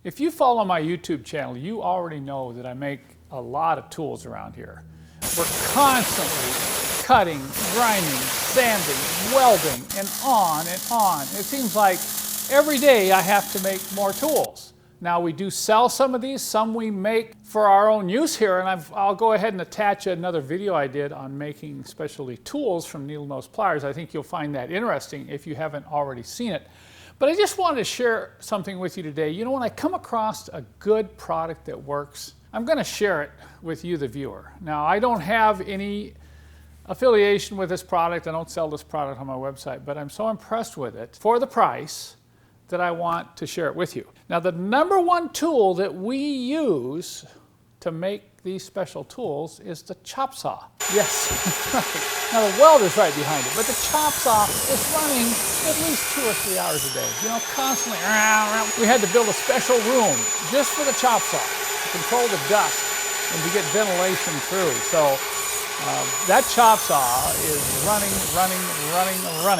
If you follow my YouTube channel, you already know that I make a lot of tools around here. We're constantly cutting, grinding, sanding, welding, and on and on. It seems like every day I have to make more tools. Now we do sell some of these, some we make for our own use here, and I'll go ahead and attach another video I did on making specialty tools from needle nose pliers. I think you'll find that interesting if you haven't already seen it. But I just wanted to share something with you today. You know, when I come across a good product that works, I'm going to share it with you, the viewer. Now, I don't have any affiliation with this product. I don't sell this product on my website, but I'm so impressed with it for the price that I want to share it with you. Now, the number one tool that we use to make these special tools is the chop saw. Yes, now the welder's right behind it, but the chop saw is running at least 2 or 3 hours a day. You know, constantly. We had to build a special room just for the chop saw to control the dust and to get ventilation through. So that chop saw is running,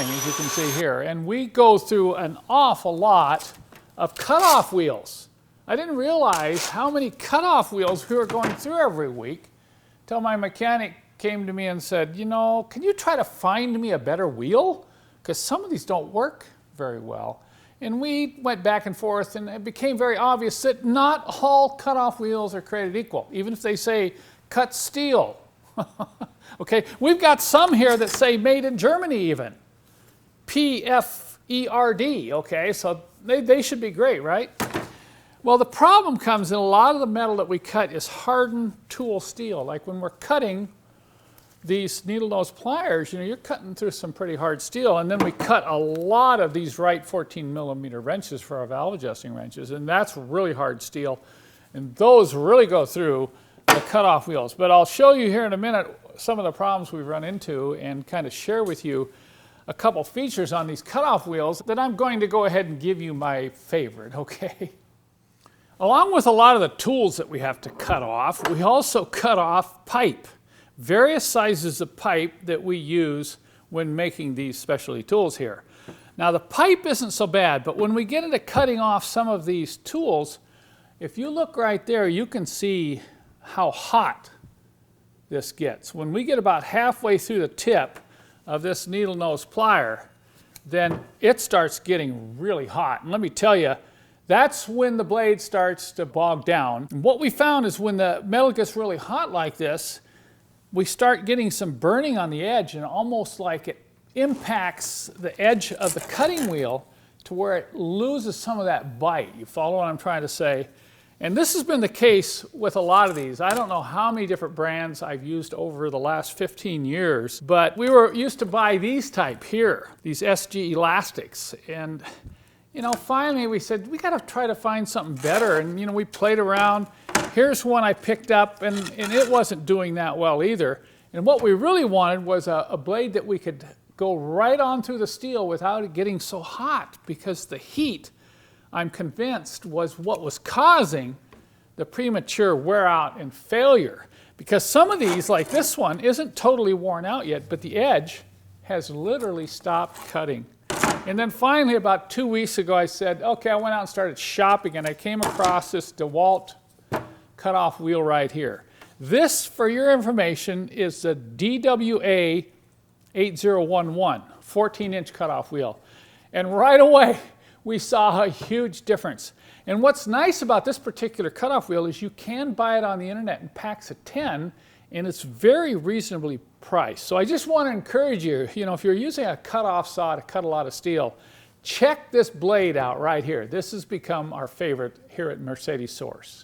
as you can see here. And we go through an awful lot of cutoff wheels. I didn't realize how many cutoff wheels we were going through every week till my mechanic came to me and said, you know, can you try to find me a better wheel? Because some of these don't work very well. And we went back and forth, and it became very obvious that not all cutoff wheels are created equal, even if they say cut steel. Okay, we've got some here that say made in Germany even. PFERD, okay, so they should be great, right? Well, the problem comes in a lot of the metal that we cut is hardened tool steel. Like when we're cutting these needle nose pliers, you know, you're cutting through some pretty hard steel, and then we cut a lot of these Wright 14mm wrenches for our valve adjusting wrenches, and that's really hard steel, and those really go through the cutoff wheels. But I'll show you here in a minute some of the problems we've run into and kind of share with you a couple features on these cutoff wheels that I'm going to go ahead and give you my favorite, okay? Along with a lot of the tools that we have to cut off, we also cut off pipe. Various sizes of pipe that we use when making these specialty tools here. Now the pipe isn't so bad, but when we get into cutting off some of these tools, if you look right there, you can see how hot this gets. When we get about halfway through the tip of this needle nose plier, then it starts getting really hot. And let me tell you, that's when the blade starts to bog down. And what we found is when the metal gets really hot like this, we start getting some burning on the edge, and almost like it impacts the edge of the cutting wheel to where it loses some of that bite. You follow what I'm trying to say? And this has been the case with a lot of these. I don't know how many different brands I've used over the last 15 years, but we were used to buy these type here, these SG elastics. And you know, finally we said, we got to try to find something better. And you know, we played around. Here's one I picked up, and it wasn't doing that well either. And what we really wanted was a blade that we could go right on through the steel without it getting so hot, because the heat, I'm convinced, was what was causing the premature wear out and failure. Because some of these, like this one, isn't totally worn out yet, but the edge has literally stopped cutting. And then finally, about 2 weeks ago, I said, okay, I went out and started shopping, and I came across this DeWalt cutoff wheel right here. This, for your information, is the DWA 8011, 14-inch cutoff wheel. And right away, we saw a huge difference. And what's nice about this particular cutoff wheel is you can buy it on the internet in packs of 10, and it's very reasonably priced. So I just want to encourage you, you know, if you're using a cutoff saw to cut a lot of steel, check this blade out right here. This has become our favorite here at Mercedessource.